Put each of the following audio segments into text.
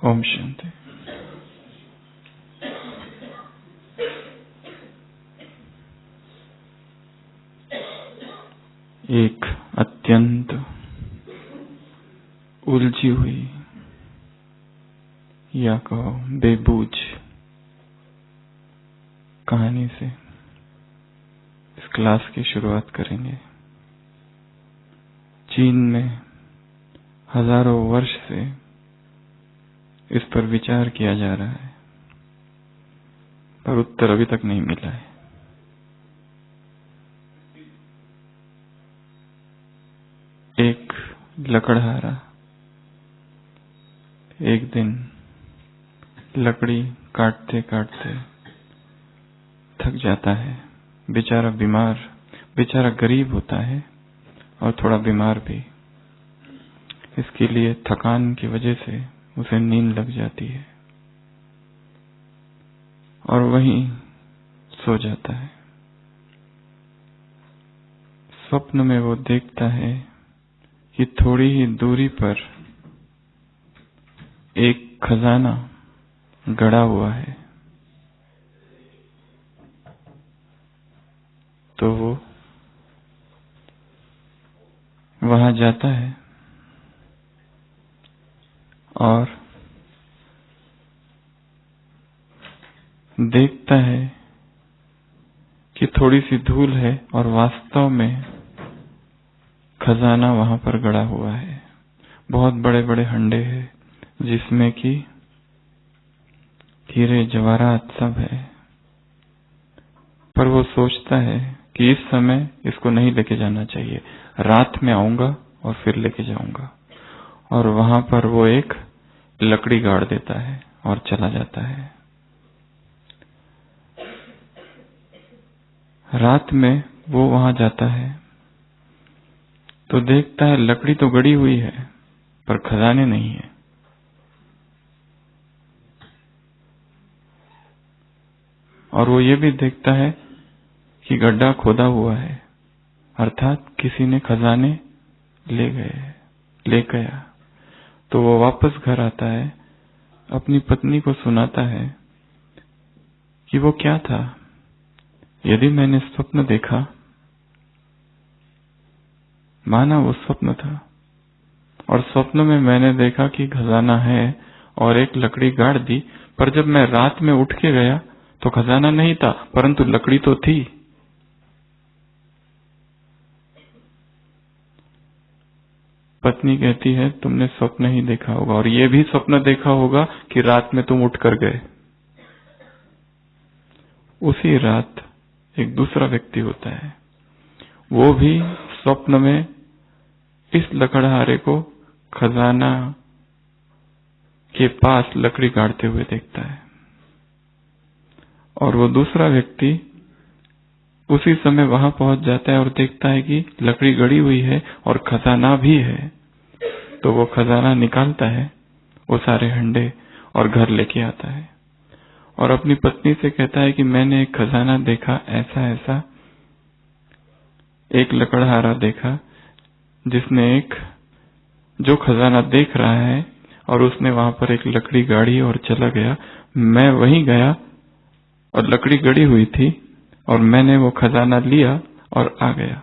ओम शांति। एक अत्यंत उलझी हुई या कहो बेबूझ कहानी से इस क्लास की शुरुआत करेंगे। चीन में हजारों वर्ष से इस पर विचार किया जा रहा है, पर उत्तर अभी तक नहीं मिला है। एक लकड़हारा एक दिन लकड़ी काटते काटते थक जाता है। बेचारा गरीब होता है और थोड़ा बीमार भी। इसके लिए थकान की वजह से उसे नींद लग जाती है और वहीं सो जाता है। स्वप्न में वो देखता है कि थोड़ी ही दूरी पर एक खजाना गड़ा हुआ है। तो वो वहां जाता है और देखता है कि थोड़ी सी धूल है और वास्तव में खजाना वहां पर गड़ा हुआ है। बहुत बड़े बड़े हंडे हैं जिसमें कि हीरे जवाहरात सब है। पर वो सोचता है कि इस समय इसको नहीं लेके जाना चाहिए, रात में आऊंगा और फिर लेके जाऊंगा। और वहां पर वो एक लकड़ी गाड़ देता है और चला जाता है। रात में वो वहां जाता है तो देखता है लकड़ी तो गड़ी हुई है पर खजाने नहीं है। और वो ये भी देखता है कि गड्ढा खोदा हुआ है, अर्थात किसी ने खजाने ले गया। तो वो वापस घर आता है, अपनी पत्नी को सुनाता है कि वो क्या था। यदि मैंने स्वप्न देखा, माना वो स्वप्न था और स्वप्न में मैंने देखा कि खजाना है और एक लकड़ी गाड़ दी, पर जब मैं रात में उठ के गया तो खजाना नहीं था परंतु लकड़ी तो थी। पत्नी कहती है तुमने स्वप्न ही देखा होगा और ये भी स्वप्न देखा होगा कि रात में तुम उठ कर गए। उसी रात एक दूसरा व्यक्ति होता है, वो भी स्वप्न में इस लकड़हारे को खजाना के पास लकड़ी गाड़ते हुए देखता है। और वो दूसरा व्यक्ति उसी समय वहां पहुंच जाता है और देखता है कि लकड़ी गड़ी हुई है और खजाना भी है। तो वो खजाना निकालता है, वो सारे हंडे, और घर लेके आता है और अपनी पत्नी से कहता है कि मैंने एक खजाना देखा, ऐसा ऐसा एक लकड़हारा देखा जिसने एक जो खजाना देख रहा है और उसने वहां पर एक लकड़ी गाड़ी और चला गया। मैं वहीं गया और लकड़ी गड़ी हुई थी और मैंने वो खजाना लिया और आ गया।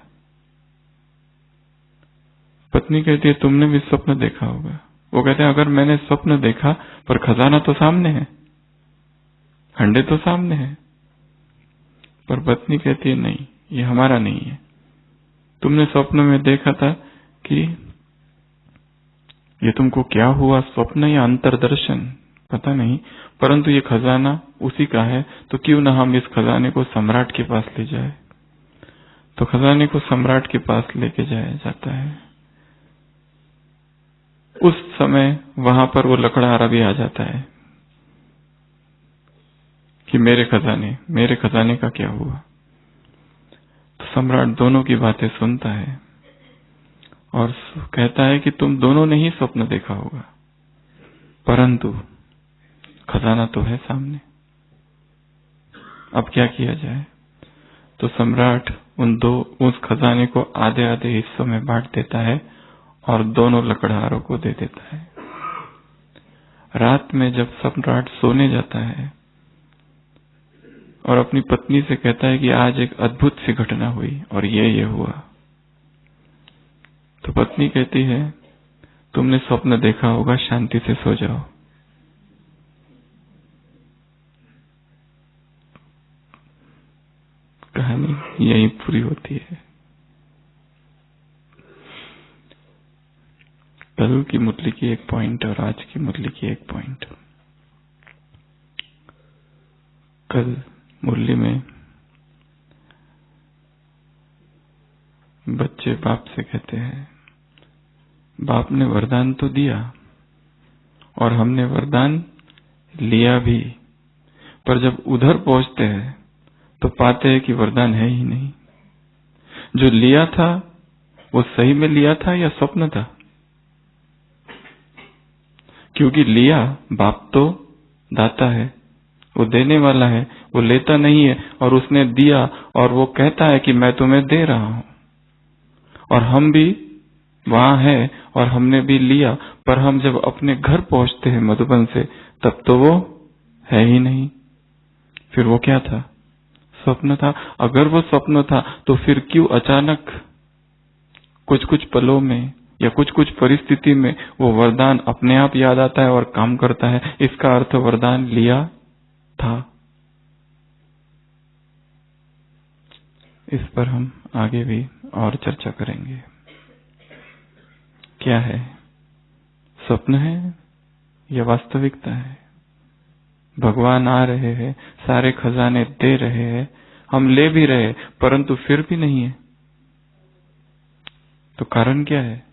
पत्नी कहती है तुमने भी स्वप्न देखा होगा। वो कहते हैं अगर मैंने स्वप्न देखा पर खजाना तो सामने है, हंडे तो सामने है। पर पत्नी कहती है नहीं, ये हमारा नहीं है। तुमने स्वप्न में देखा था कि ये तुमको क्या हुआ, स्वप्न या अंतर्दर्शन पता नहीं, परंतु ये खजाना उसी का है। तो क्यों ना हम इस खजाने को सम्राट के पास ले जाए। तो खजाने को सम्राट के पास लेके जाया जाता है। उस समय वहां पर वो लकड़हारा भी आ जाता है कि मेरे खजाने का क्या हुआ। तो सम्राट दोनों की बातें सुनता है और कहता है कि तुम दोनों ने ही स्वप्न देखा होगा, परंतु खजाना तो है सामने, अब क्या किया जाए। तो सम्राट उस खजाने को आधे आधे हिस्सों में बांट देता है और दोनों लकड़हारों को दे देता है। रात में जब सम्राट सोने जाता है और अपनी पत्नी से कहता है कि आज एक अद्भुत सी घटना हुई और ये हुआ, तो पत्नी कहती है तुमने स्वप्न देखा होगा, शांति से सो जाओ। कहानी यही पूरी होती है। कल की मुरली की एक पॉइंट और आज की मुरली की एक पॉइंट। कल मुरली में बच्चे बाप से कहते हैं, बाप ने वरदान तो दिया और हमने वरदान लिया भी, पर जब उधर पहुंचते हैं तो पाते हैं कि वरदान है ही नहीं। जो लिया था वो सही में लिया था या स्वप्न था? क्योंकि लिया, बाप तो दाता है, वो देने वाला है, वो लेता नहीं है। और उसने दिया और वो कहता है कि मैं तुम्हें दे रहा हूं, और हम भी वहां है और हमने भी लिया, पर हम जब अपने घर पहुंचते हैं मधुबन से, तब तो वो है ही नहीं। फिर वो क्या था? स्वप्न था। अगर वो स्वप्न था तो फिर क्यों अचानक कुछ कुछ पलों में या कुछ कुछ परिस्थिति में वो वरदान अपने आप याद आता है और काम करता है? इसका अर्थ वरदान लिया था। इस पर हम आगे भी और चर्चा करेंगे। क्या है? स्वप्न है या वास्तविकता है? भगवान आ रहे हैं, सारे खजाने दे रहे हैं, हम ले भी रहे, परंतु फिर भी नहीं है। तो कारण क्या है?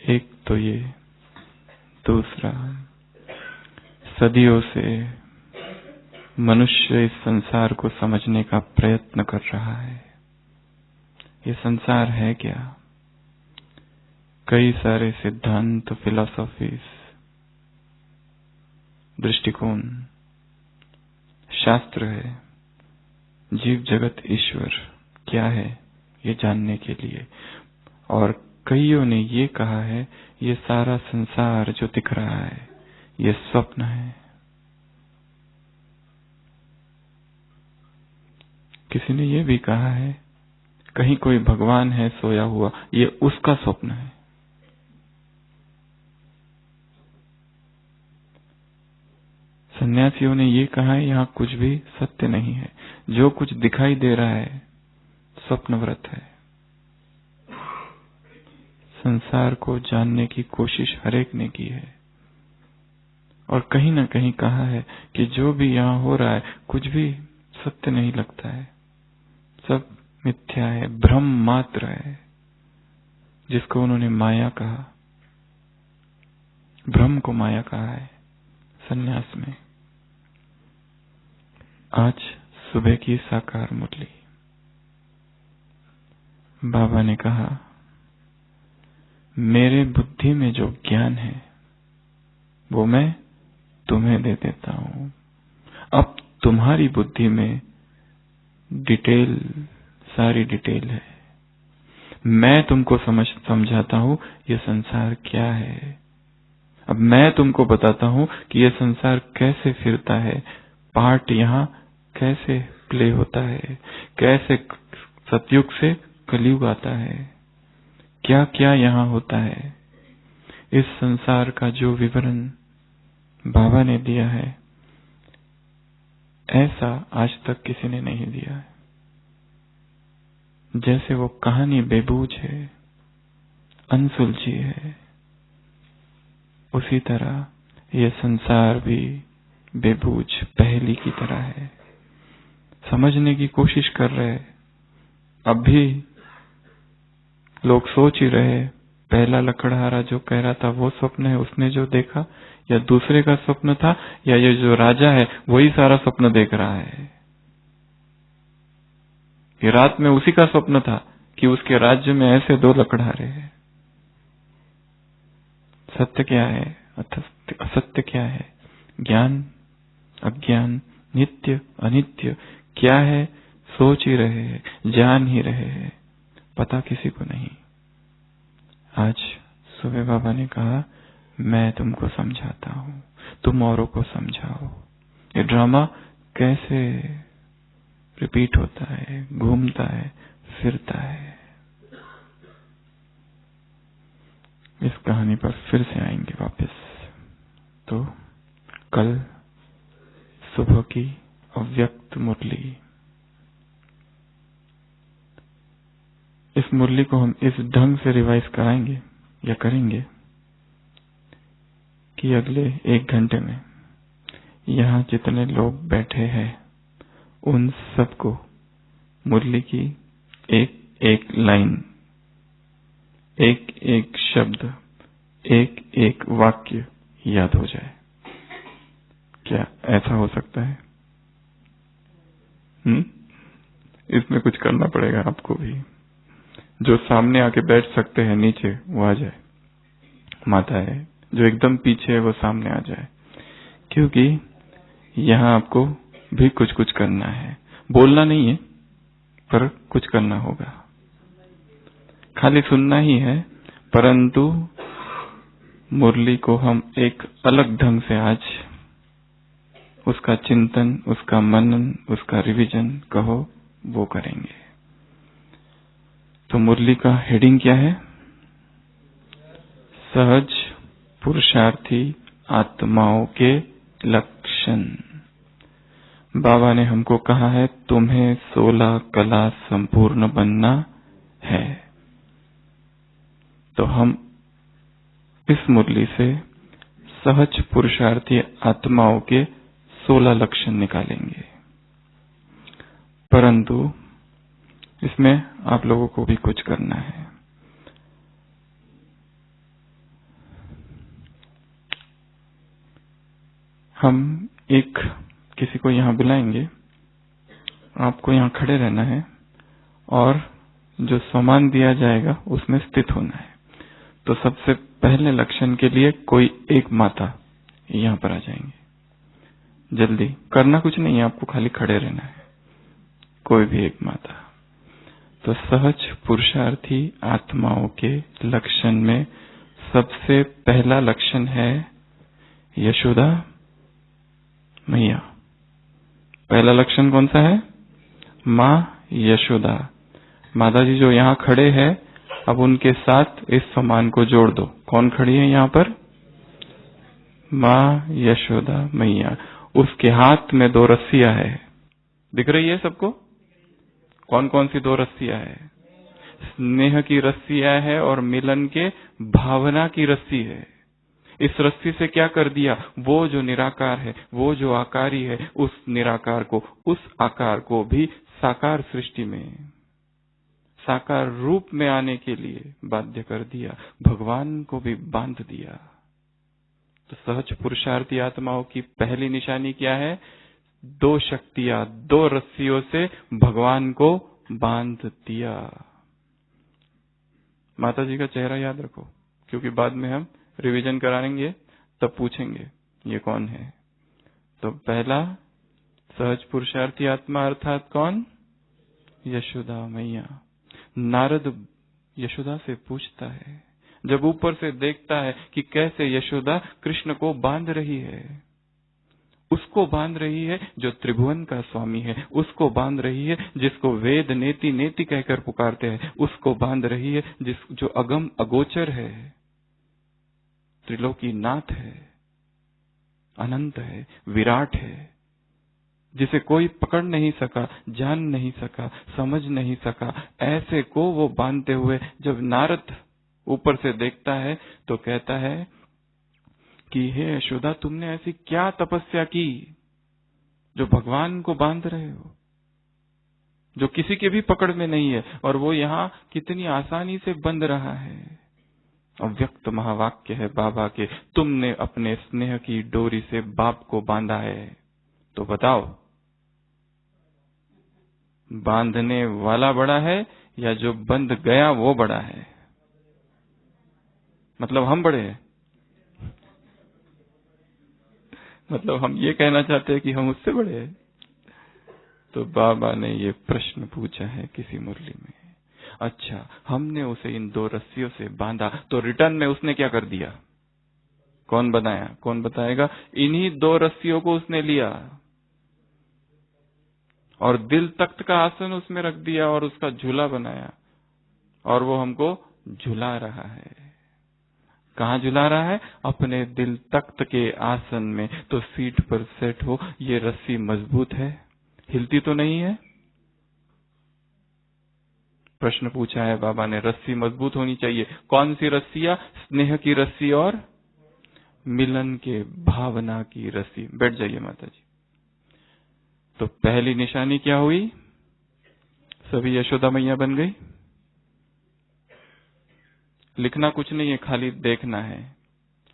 एक तो ये, दूसरा, सदियों से मनुष्य इस संसार को समझने का प्रयत्न कर रहा है। ये संसार है क्या? कई सारे सिद्धांत, फिलॉसफीज, दृष्टिकोण, शास्त्र है, जीव जगत ईश्वर क्या है ये जानने के लिए। और कईयों ने ये कहा है ये सारा संसार जो दिख रहा है ये स्वप्न है। किसी ने ये भी कहा है कहीं कोई भगवान है सोया हुआ, ये उसका स्वप्न है। सन्यासियों ने ये कहा है यहाँ कुछ भी सत्य नहीं है, जो कुछ दिखाई दे रहा है स्वप्नव्रत है। संसार को जानने की कोशिश हरेक ने की है और कहीं न कहीं कहा है कि जो भी यहाँ हो रहा है कुछ भी सत्य नहीं लगता है, सब मिथ्या है, भ्रम मात्र है, जिसको उन्होंने माया कहा। भ्रम को माया कहा है सन्यास में। आज सुबह की साकार मुरली, बाबा ने कहा मेरे बुद्धि में जो ज्ञान है वो मैं तुम्हें दे देता हूं। अब तुम्हारी बुद्धि में डिटेल, सारी डिटेल है। मैं तुमको समझाता हूं ये संसार क्या है। अब मैं तुमको बताता हूं कि ये संसार कैसे फिरता है, पार्ट यहाँ कैसे प्ले होता है, कैसे सतयुग से कलयुग आता है, क्या क्या यहाँ होता है। इस संसार का जो विवरण बाबा ने दिया है ऐसा आज तक किसी ने नहीं दिया है। जैसे वो कहानी बेबूझ है, अनसुलझी है, उसी तरह ये संसार भी बेबूझ पहेली की तरह है। समझने की कोशिश कर रहे, अब भी लोग सोच ही रहे पहला लकड़हारा जो कह रहा था वो स्वप्न है, उसने जो देखा, या दूसरे का स्वप्न था, या ये जो राजा है वही सारा स्वप्न देख रहा है। ये रात में उसी का स्वप्न था कि उसके राज्य में ऐसे दो लकड़हारे हैं। सत्य क्या है, असत्य क्या है, ज्ञान अज्ञान, नित्य अनित्य क्या है, सोच ही रहे हैं, जान ही रहे हैं, पता किसी को नहीं। आज सुबह बाबा ने कहा, मैं तुमको समझाता हूं, तुम औरों को समझाओ। ये ड्रामा कैसे रिपीट होता है, घूमता है, फिरता है। इस कहानी पर फिर से आएंगे वापस। तो कल सुबह की अव्यक्त मुरली, इस मुरली को हम इस ढंग से रिवाइज कराएंगे या करेंगे कि अगले 1 घंटे में यहाँ जितने लोग बैठे हैं उन सबको मुरली की एक एक लाइन, एक एक शब्द, एक एक वाक्य याद हो जाए। क्या ऐसा हो सकता है? इसमें कुछ करना पड़ेगा आपको भी। जो सामने आके बैठ सकते हैं नीचे वो आ जाए, माता है। जो एकदम पीछे है वो सामने आ जाए, क्योंकि यहाँ आपको भी कुछ कुछ करना है। बोलना नहीं है, पर कुछ करना होगा। खाली सुनना ही है, परंतु मुरली को हम एक अलग ढंग से आज उसका चिंतन, उसका मनन, उसका रिवीजन कहो वो करेंगे। तो मुरली का हेडिंग क्या है? सहज पुरुषार्थी आत्माओं के लक्षण। बाबा ने हमको कहा है तुम्हें 16 कला संपूर्ण बनना है। तो हम इस मुरली से सहज पुरुषार्थी आत्माओं के 16 लक्षण निकालेंगे, परंतु इसमें आप लोगों को भी कुछ करना है। हम एक किसी को यहाँ बुलाएंगे, आपको यहाँ खड़े रहना है और जो सामान दिया जाएगा उसमें स्थित होना है। तो सबसे पहले लक्षण के लिए कोई एक माता यहाँ पर आ जाएंगे। जल्दी करना कुछ नहीं है, आपको खाली खड़े रहना है, कोई भी एक माता। तो सहज पुरुषार्थी आत्माओं के लक्षण में सबसे पहला लक्षण है यशोदा मैया। पहला लक्षण कौन सा है? माँ यशोदा। माता जी जो यहाँ खड़े हैं, अब उनके साथ इस सम्मान को जोड़ दो। कौन खड़ी है यहाँ पर? माँ यशोदा मैया। उसके हाथ में 2 रस्सियां है, दिख रही है सबको? कौन कौन सी 2 रस्सियां है? स्नेह की रस्सियां है और मिलन के भावना की रस्सी है। इस रस्सी से क्या कर दिया? वो जो निराकार है, वो जो आकारी है, उस निराकार को, उस आकार को भी साकार सृष्टि में, साकार रूप में आने के लिए बाध्य कर दिया। भगवान को भी बांध दिया। तो सहज पुरुषार्थी आत्माओं की पहली निशानी क्या है? 2 शक्तियां, 2 रस्सियों से भगवान को बांध दिया। माता जी का चेहरा याद रखो, क्योंकि बाद में हम रिवीजन कराएंगे तब पूछेंगे ये कौन है। तो पहला सहज पुरुषार्थी आत्मा अर्थात कौन? यशोदा मैया। नारद यशोदा से पूछता है, जब ऊपर से देखता है कि कैसे यशोदा कृष्ण को बांध रही है, उसको बांध रही है जो त्रिभुवन का स्वामी है, उसको बांध रही है जिसको वेद नेति नेति कहकर पुकारते हैं, उसको बांध रही है जो अगम अगोचर है, त्रिलोकी नाथ है, अनंत है, विराट है, जिसे कोई पकड़ नहीं सका, जान नहीं सका, समझ नहीं सका, ऐसे को वो बांधते हुए जब नारद ऊपर से देखता है तो कहता है कि हे यशोदा, तुमने ऐसी क्या तपस्या की जो भगवान को बांध रहे हो, जो किसी के भी पकड़ में नहीं है, और वो यहाँ कितनी आसानी से बंध रहा है। अव्यक्त महावाक्य है बाबा के, तुमने अपने स्नेह की डोरी से बाप को बांधा है। तो बताओ, बांधने वाला बड़ा है या जो बंध गया वो बड़ा है? मतलब हम बड़े हैं? मतलब हम ये कहना चाहते हैं कि हम उससे बड़े हैं? तो बाबा ने ये प्रश्न पूछा है किसी मुरली में। अच्छा, हमने उसे इन 2 रस्सियों से बांधा, तो रिटर्न में उसने क्या कर दिया? कौन बनाया? कौन बताएगा? इन्हीं 2 रस्सियों को उसने लिया और दिल तख्त का आसन उसमें रख दिया और उसका झूला बनाया, और वो हमको झुला रहा है। कहाँ झुला रहा है? अपने दिल तख्त के आसन में। तो सीट पर सेट हो, ये रस्सी मजबूत है, हिलती तो नहीं है? प्रश्न पूछा है बाबा ने, रस्सी मजबूत होनी चाहिए। कौन सी रस्सियां? स्नेह की रस्सी और मिलन के भावना की रस्सी। बैठ जाइए माता जी। तो पहली निशानी क्या हुई? सभी यशोदा मैया बन गई। लिखना कुछ नहीं है, खाली देखना है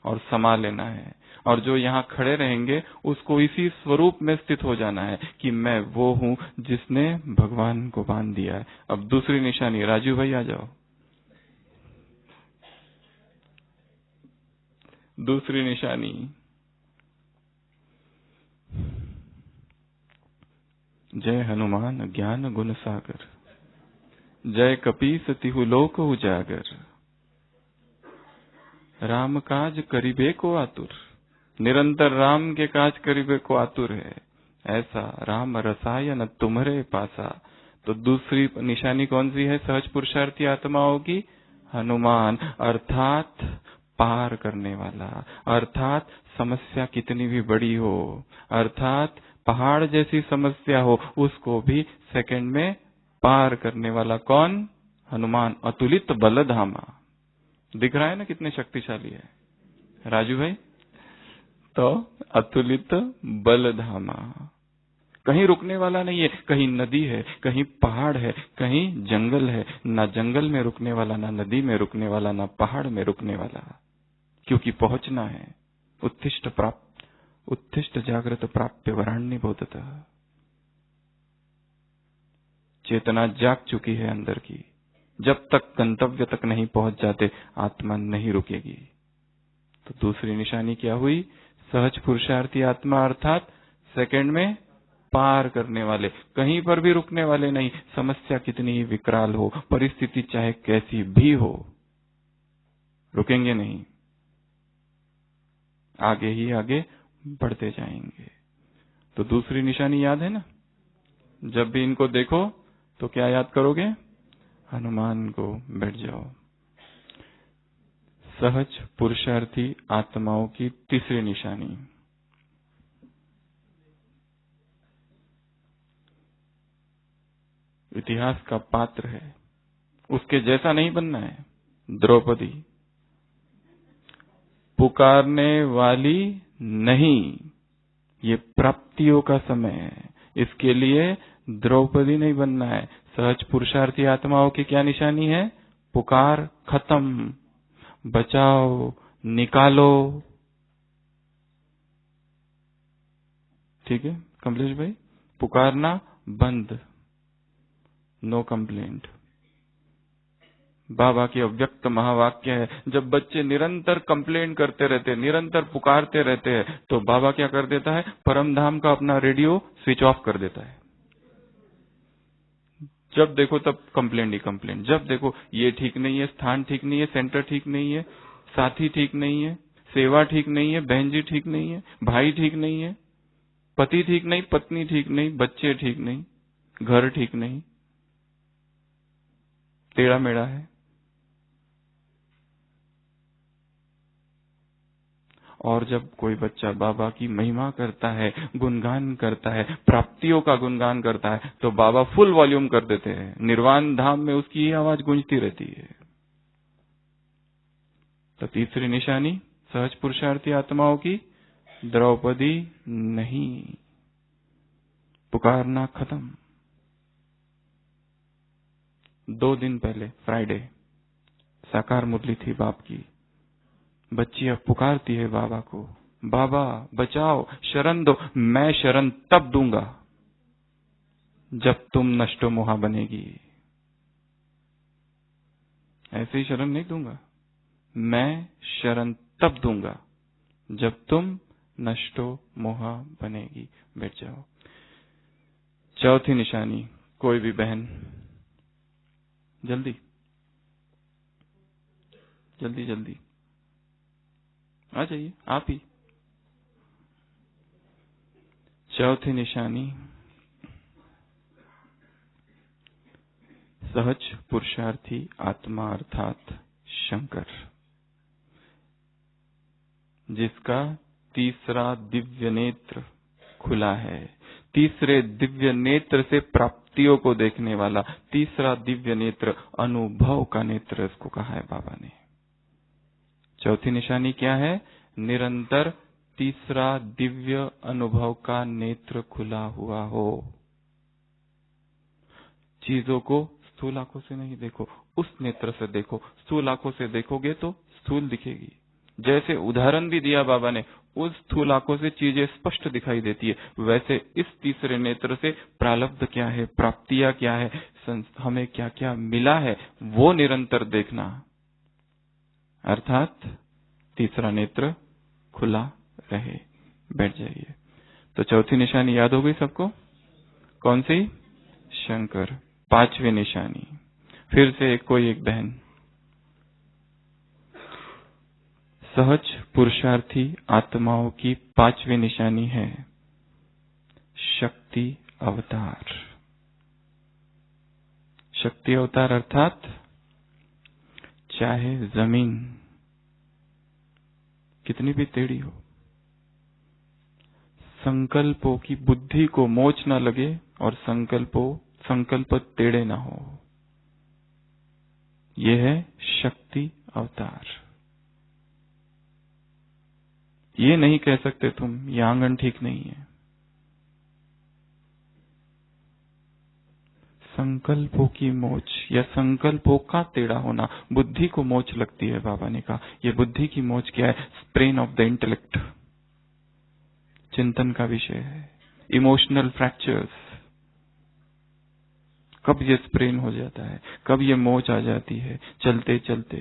और समा लेना है, और जो यहाँ खड़े रहेंगे उसको इसी स्वरूप में स्थित हो जाना है कि मैं वो हूं जिसने भगवान को बांध दिया है। अब दूसरी निशानी, राजू भाई आ जाओ। दूसरी निशानी, जय हनुमान ज्ञान गुण सागर, जय कपीस तिहु लोक उजागर, राम काज करिबे को आतुर, निरंतर राम के काज करिबे को आतुर है, ऐसा राम रसायन तुम्हारे पासा। तो दूसरी निशानी कौन सी है सहज पुरुषार्थी आत्माओं की? हनुमान, अर्थात पार करने वाला, अर्थात समस्या कितनी भी बड़ी हो, अर्थात पहाड़ जैसी समस्या हो, उसको भी सेकंड में पार करने वाला कौन? हनुमान। अतुलित बलधामा। दिख रहा है ना कितने शक्तिशाली है राजू भाई? तो अतुलित बलधामा, कहीं रुकने वाला नहीं है। कहीं नदी है, कहीं पहाड़ है, कहीं जंगल है, ना जंगल में रुकने वाला, ना नदी में रुकने वाला, ना पहाड़ में रुकने वाला, क्योंकि पहुंचना है। उत्तिष्ठ प्राप्त, उत्तिष्ठ जागृत प्राप्त वराण्य बोधतः। चेतना जाग चुकी है अंदर की। जब तक गंतव्य तक नहीं पहुंच जाते आत्मा नहीं रुकेगी। तो दूसरी निशानी क्या हुई? सहज पुरुषार्थी आत्मा, अर्थात सेकंड में पार करने वाले, कहीं पर भी रुकने वाले नहीं। समस्या कितनी ही विकराल हो, परिस्थिति चाहे कैसी भी हो, रुकेंगे नहीं, आगे ही आगे बढ़ते जाएंगे। तो दूसरी निशानी याद है ना? जब भी इनको देखो तो क्या याद करोगे? हनुमान को। बैठ जाओ। सहज पुरुषार्थी आत्माओं की तीसरी निशानी, इतिहास का पात्र है, उसके जैसा नहीं बनना है। द्रौपदी पुकारने वाली नहीं, ये प्राप्तियों का समय है, इसके लिए द्रौपदी नहीं बनना है। सहज पुरुषार्थी आत्माओं की क्या निशानी है? पुकार खत्म, बचाओ, निकालो। ठीक है कमलेश भाई? पुकारना बंद, नो कंप्लेंट। बाबा की अव्यक्त महावाक्य है। जब बच्चे निरंतर कंप्लेंट करते रहते, निरंतर पुकारते रहते हैं, तो बाबा क्या कर देता है? परम धाम का अपना रेडियो स्विच ऑफ कर देता है। जब देखो तब कंप्लेंट ही कंप्लेंट, जब देखो ये ठीक नहीं है, स्थान ठीक नहीं है, सेंटर ठीक नहीं है, साथी ठीक नहीं है, सेवा ठीक नहीं है, बहन जी ठीक नहीं है, भाई ठीक नहीं है, पति ठीक नहीं, पत्नी ठीक नहीं, बच्चे ठीक नहीं, घर ठीक नहीं, टेढ़ा मेढ़ा है। और जब कोई बच्चा बाबा की महिमा करता है, गुणगान करता है, प्राप्तियों का गुणगान करता है, तो बाबा फुल वॉल्यूम कर देते हैं। निर्वाण धाम में उसकी ही आवाज गूंजती रहती है। तो तीसरी निशानी सहज पुरुषार्थी आत्माओं की, द्रौपदी नहीं, पुकारना खत्म। 2 दिन पहले फ्राइडे साकार मुरली थी बाप की। बच्ची अब पुकारती है बाबा को, बाबा बचाओ, शरण दो। मैं शरण तब दूंगा जब तुम नष्टो मोहा बनेगी। ऐसे ही शरण नहीं दूंगा, मैं शरण तब दूंगा जब तुम नष्टो मोहा बनेगी। बैठ जाओ। चौथी निशानी, कोई भी बहन जल्दी जल्दी जल्दी आ जाइए आप ही। चौथी निशानी सहज पुरुषार्थी आत्मा अर्थात शंकर, जिसका तीसरा दिव्य नेत्र खुला है। तीसरे दिव्य नेत्र से प्राप्तियों को देखने वाला तीसरा दिव्य नेत्र, अनुभव का नेत्र इसको कहा है बाबा ने। चौथी निशानी क्या है? निरंतर तीसरा दिव्य अनुभव का नेत्र खुला हुआ हो। चीजों को स्थूल आंखों से नहीं देखो, उस नेत्र से देखो। स्थूल आंखों से देखोगे तो स्थूल दिखेगी। जैसे उदाहरण भी दिया बाबा ने, उस स्थूल आंखों से चीजें स्पष्ट दिखाई देती है, वैसे इस तीसरे नेत्र से प्रारब्ध क्या है, प्राप्तियां क्या है, हमें क्या क्या मिला है, वो निरंतर देखना। अर्थात तीसरा नेत्र खुला रहे। बैठ जाइए। तो चौथी निशानी याद हो गई सबको? कौन सी? शंकर। पांचवी निशानी फिर से कोई एक बहन। सहज पुरुषार्थी आत्माओं की पांचवी निशानी है शक्ति अवतार। शक्ति अवतार अर्थात चाहे जमीन कितनी भी टेढ़ी हो, संकल्पों की बुद्धि को मोच न लगे और संकल्प टेढ़े ना हो, यह है शक्ति अवतार। ये नहीं कह सकते तुम ये आंगन ठीक नहीं है। संकल्पों की मोच या संकल्पों का टेढ़ा होना, बुद्धि को मोच लगती है। बाबा ने कहा ये बुद्धि की मोच क्या है? स्प्रेन ऑफ द इंटेलेक्ट, चिंतन का विषय है। इमोशनल फ्रैक्चर्स, कब ये स्प्रेन हो जाता है, कब ये मोच आ जाती है चलते चलते।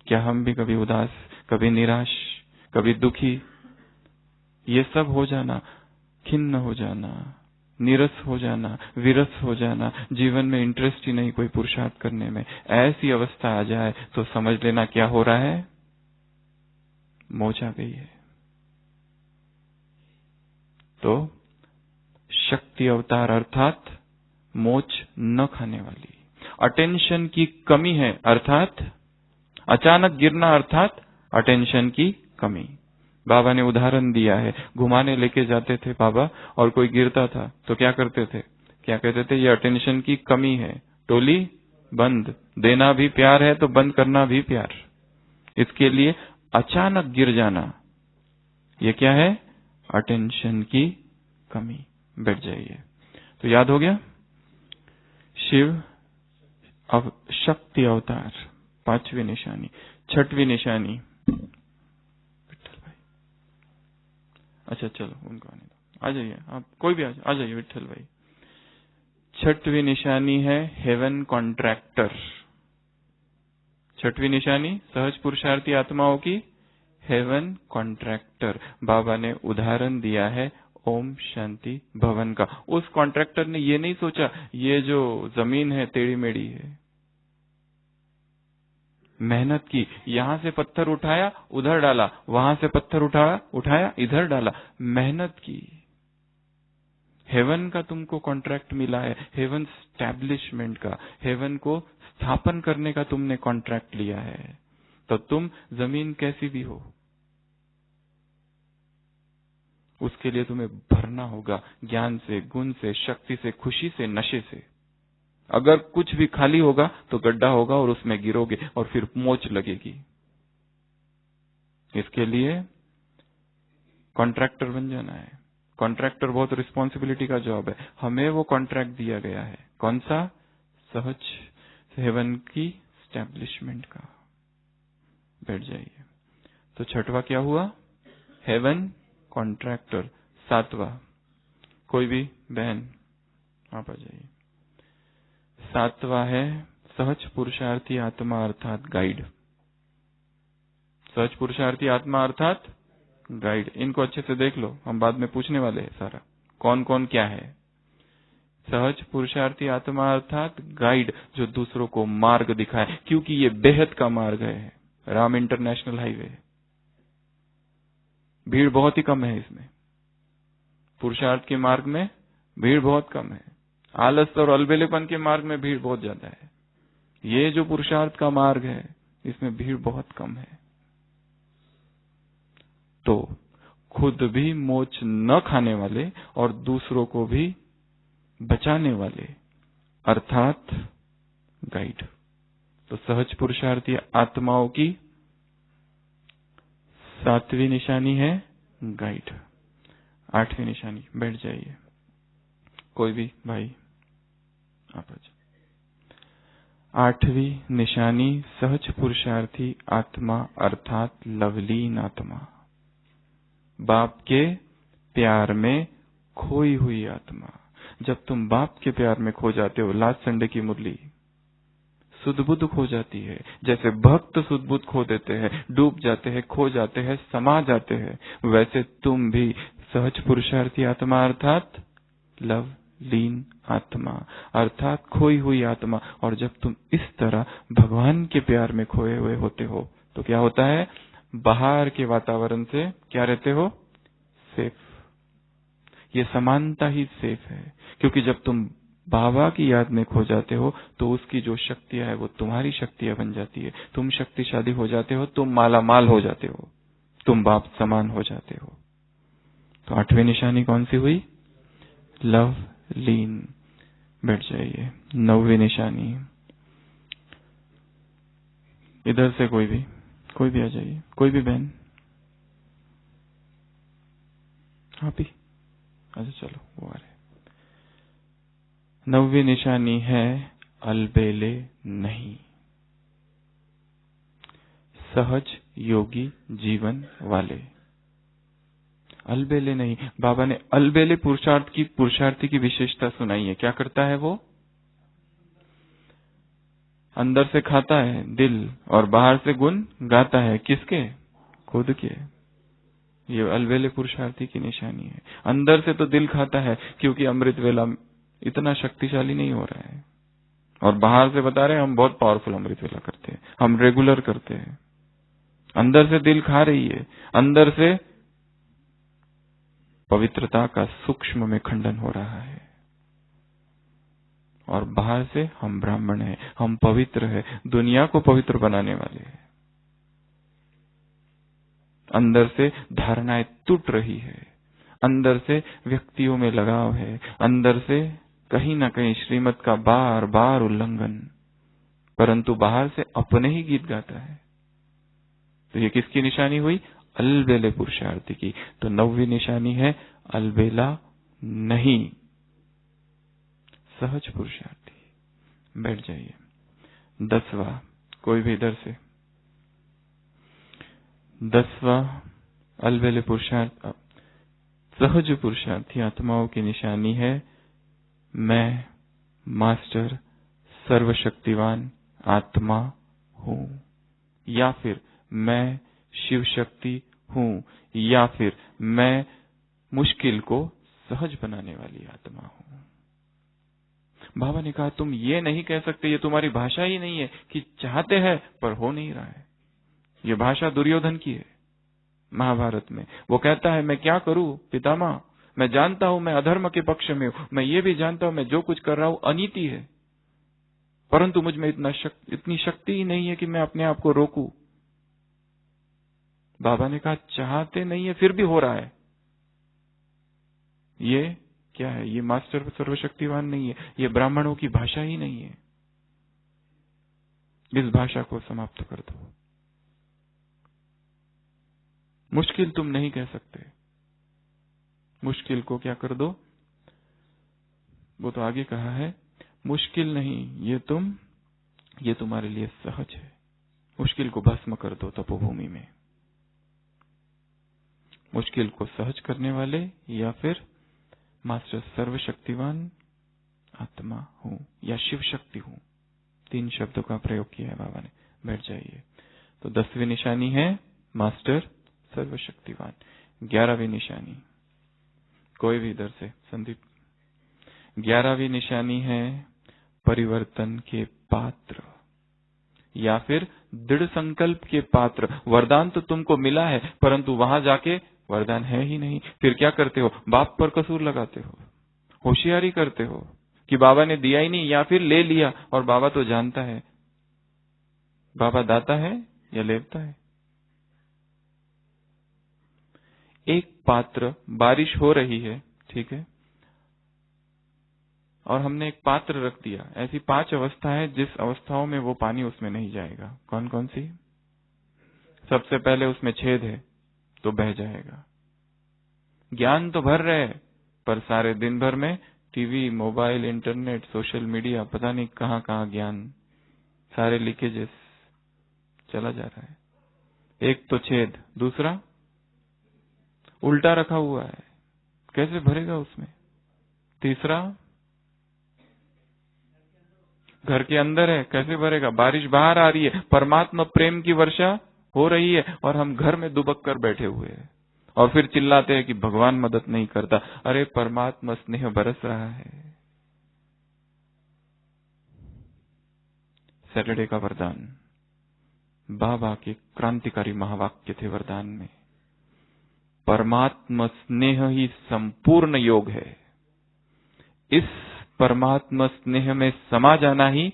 क्या हम भी कभी उदास, कभी निराश, कभी दुखी, ये सब हो जाना, खिन्न हो जाना, नीरस हो जाना, विरस हो जाना, जीवन में इंटरेस्ट ही नहीं कोई पुरुषार्थ करने में, ऐसी अवस्था आ जाए तो समझ लेना क्या हो रहा है? मोच आ गई है। तो शक्ति अवतार अर्थात मोच न खाने वाली। अटेंशन की कमी है अर्थात अचानक गिरना, अर्थात अटेंशन की कमी। बाबा ने उदाहरण दिया है, घुमाने लेके जाते थे बाबा और कोई गिरता था तो क्या करते थे? क्या कहते थे? ये अटेंशन की कमी है, टोली बंद। देना भी प्यार है तो बंद करना भी प्यार। इसके लिए अचानक गिर जाना, ये क्या है? अटेंशन की कमी। बैठ जाइए। तो याद हो गया? शिव शक्ति अवतार, पांचवी निशानी। छठवीं निशानी, विठ्ठल भाई। अच्छा चलो उनको आने दो, आ जाइए आप, कोई भी आ जाइए विठ्ठल भाई। छठवीं निशानी है हेवन कॉन्ट्रैक्टर। छठवीं निशानी सहज पुरुषार्थी आत्माओं की हेवन कॉन्ट्रैक्टर। बाबा ने उदाहरण दिया है ओम शांति भवन का। उस कॉन्ट्रैक्टर ने ये नहीं सोचा ये जो जमीन है टेढ़ी मेढ़ी है, मेहनत की, यहां से पत्थर उठाया उधर डाला, वहां से पत्थर उठाया इधर डाला, मेहनत की। हेवन का तुमको कॉन्ट्रैक्ट मिला है, हेवन स्टैब्लिशमेंट का, हेवन को स्थापन करने का तुमने कॉन्ट्रैक्ट लिया है। तो तुम जमीन कैसी भी हो, उसके लिए तुम्हें भरना होगा ज्ञान से, गुण से, शक्ति से, खुशी से, नशे से। अगर कुछ भी खाली होगा तो गड्ढा होगा और उसमें गिरोगे और फिर मोच लगेगी। इसके लिए कॉन्ट्रैक्टर बन जाना है। कॉन्ट्रैक्टर बहुत रिस्पॉन्सिबिलिटी का जॉब है। हमें वो कॉन्ट्रैक्ट दिया गया है, कौन सा? सहज हेवन की स्टैब्लिशमेंट का। बैठ जाइए। तो छठवा क्या हुआ? Heaven contractor. सातवां, कोई भी बहन आप आ जाइए। सातवां है सहज पुरुषार्थी आत्मा अर्थात गाइड। सहज पुरुषार्थी आत्मा अर्थात गाइड। इनको अच्छे से देख लो, हम बाद में पूछने वाले हैं सारा कौन कौन क्या है। सहज पुरुषार्थी आत्मा अर्थात गाइड, जो दूसरों को मार्ग दिखाए, क्योंकि ये बेहद का मार्ग है। राम इंटरनेशनल हाईवे, भीड़ बहुत ही कम है इसमें। पुरुषार्थ के मार्ग में भीड़ बहुत कम है। आलस और अलबेलेपन के मार्ग में भीड़ बहुत ज्यादा है। ये जो पुरुषार्थ का मार्ग है, इसमें भीड़ बहुत कम है। तो खुद भी मोक्ष न खाने वाले और दूसरों को भी बचाने वाले अर्थात गाइड। तो सहज पुरुषार्थी आत्माओं की 7वीं निशानी है गाइड। 8वीं निशानी, बैठ जाइए कोई भी भाई, आप आ जाइए। 8वीं निशानी सहज पुरुषार्थी आत्मा अर्थात लवलीन आत्मा, बाप के प्यार में खोई हुई आत्मा। जब तुम बाप के प्यार में खो जाते हो, लास्ट संडे की मुरली, सुध बुध खो जाती है। जैसे भक्त सुध बुध खो देते हैं, डूब जाते हैं, खो जाते हैं, समा जाते हैं, वैसे तुम भी सहज पुरुषार्थी आत्मा अर्थात लव लीन आत्मा अर्थात खोई हुई आत्मा। और जब तुम इस तरह भगवान के प्यार में खोए हुए होते हो तो क्या होता है, बाहर के वातावरण से क्या रहते हो, सेफ। ये समानता ही सेफ है, क्योंकि जब तुम बाबा की याद में खो जाते हो तो उसकी जो शक्तियां है वो तुम्हारी शक्तियां बन जाती है। तुम शक्तिशाली हो जाते हो, तुम माला माल हो जाते हो, तुम बाप समान हो जाते हो। तो 8वीं निशानी कौन सी हुई, लव लीन। बैठ जाइए। 9वीं निशानी, इधर से कोई भी आ जाइए, कोई भी बहन, आप ही, अच्छा चलो वो आ रहे। 9वीं निशानी है अलबेले नहीं, सहज योगी जीवन वाले। अलबेले नहीं, बाबा ने अलबेले पुरुषार्थी की विशेषता सुनाई है। क्या करता है वो, अंदर से खाता है दिल और बाहर से गुण गाता है, किसके, खुद के। ये अलबेले पुरुषार्थी की निशानी है। अंदर से तो दिल खाता है क्योंकि अमृत वेला इतना शक्तिशाली नहीं हो रहा है, और बाहर से बता रहे हैं हम बहुत पावरफुल अमृत वेला करते हैं, हम रेगुलर करते हैं। अंदर से दिल खा रही है, अंदर से पवित्रता का सूक्ष्म में खंडन हो रहा है, और बाहर से हम ब्राह्मण हैं, हम पवित्र हैं, दुनिया को पवित्र बनाने वाले हैं। अंदर से धारणाएं टूट रही है, अंदर से व्यक्तियों में लगाव है, अंदर से कहीं ना कहीं श्रीमत का बार बार उल्लंघन, परंतु बाहर से अपने ही गीत गाता है। तो ये किसकी निशानी हुई, अलबेले पुरुषार्थी की। तो 9वीं निशानी है अलबेला नहीं, सहज पुरुषार्थी। बैठ जाइए। 10वां, कोई भी इधर से। 10वां अलबेले पुरुषार्थ सहज पुरुषार्थी आत्माओं की निशानी है मैं मास्टर सर्वशक्तिवान आत्मा हूं, या फिर मैं शिव शक्ति हूं, या फिर मैं मुश्किल को सहज बनाने वाली आत्मा हूं। बाबा ने कहा तुम ये नहीं कह सकते, ये तुम्हारी भाषा ही नहीं है कि चाहते हैं पर हो नहीं रहा है। ये भाषा दुर्योधन की है महाभारत में। वो कहता है मैं क्या करूं पितामह, मैं जानता हूं मैं अधर्म के पक्ष में हूं, मैं ये भी जानता हूं मैं जो कुछ कर रहा हूं अनीति है, परंतु मुझ में इतनी शक्ति ही नहीं है कि मैं अपने आप को रोकूं। बाबा ने कहा चाहते नहीं है फिर भी हो रहा है। ये क्या है, ये मास्टर सर्वशक्तिवान नहीं है, ये ब्राह्मणों की भाषा ही नहीं है। इस भाषा को समाप्त कर दो। मुश्किल तुम नहीं कह सकते, मुश्किल को क्या कर दो, वो तो आगे कहा है मुश्किल नहीं, ये तुम्हारे लिए सहज है। मुश्किल को भस्म कर दो तपोभूमि में। मुश्किल को सहज करने वाले या फिर मास्टर सर्वशक्तिवान आत्मा हूं या शिव शक्ति हूं, 3 शब्दों का प्रयोग किया है बाबा ने। बैठ जाइए। तो 10वीं निशानी है मास्टर सर्वशक्तिवान। 11वीं निशानी, कोई भी इधर से, संदीप 11वीं निशानी है परिवर्तन के पात्र या फिर दृढ़ संकल्प के पात्र। वरदान तो तुमको मिला है, परंतु वहां जाके वरदान है ही नहीं। फिर क्या करते हो? बाप पर कसूर लगाते हो, होशियारी करते हो कि बाबा ने दिया ही नहीं, या फिर ले लिया और बाबा तो जानता है बाबा दाता है या लेता है। एक पात्र, बारिश हो रही है, ठीक है, और हमने एक पात्र रख दिया। ऐसी 5 अवस्था है जिस अवस्थाओं में वो पानी उसमें नहीं जाएगा। कौन कौन सी? सबसे पहले उसमें छेद है तो बह जाएगा। ज्ञान तो भर रहे पर सारे दिन भर में TV, mobile, internet, social media, पता नहीं कहां कहां ज्ञान, सारे लीकेजेस चला जा रहा है। एक तो छेद, दूसरा उल्टा रखा हुआ है, कैसे भरेगा उसमें? तीसरा घर के अंदर है, कैसे भरेगा? बारिश बाहर आ रही है, परमात्मा प्रेम की वर्षा हो रही है और हम घर में दुबक कर बैठे हुए हैं और फिर चिल्लाते हैं कि भगवान मदद नहीं करता। अरे परमात्मा स्नेह बरस रहा है। सैटरडे का वरदान, बाबा के क्रांतिकारी महावाक्य थे वरदान में, परमात्मा स्नेह ही संपूर्ण योग है। इस परमात्मा स्नेह में समा जाना ही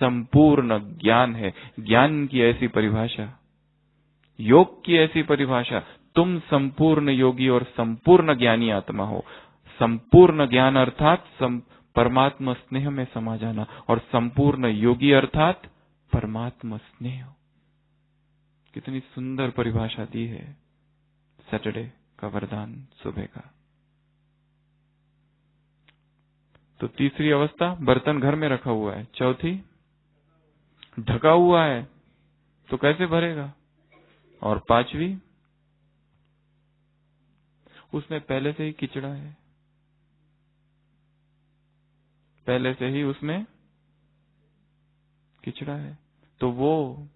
संपूर्ण ज्ञान है। ज्ञान की ऐसी परिभाषा, योग की ऐसी परिभाषा, तुम संपूर्ण योगी और संपूर्ण ज्ञानी आत्मा हो। संपूर्ण ज्ञान अर्थात परमात्मा स्नेह में समा जाना, और संपूर्ण योगी अर्थात परमात्मा स्नेह। कितनी सुंदर परिभाषा दी है सैटरडे का वरदान सुबह का। तो तीसरी अवस्था, बर्तन घर में रखा हुआ है। चौथी, ढका हुआ है तो कैसे भरेगा? और पांचवी, उसमें पहले से ही किचड़ा है, पहले से ही उसमें किचड़ा है, तो वो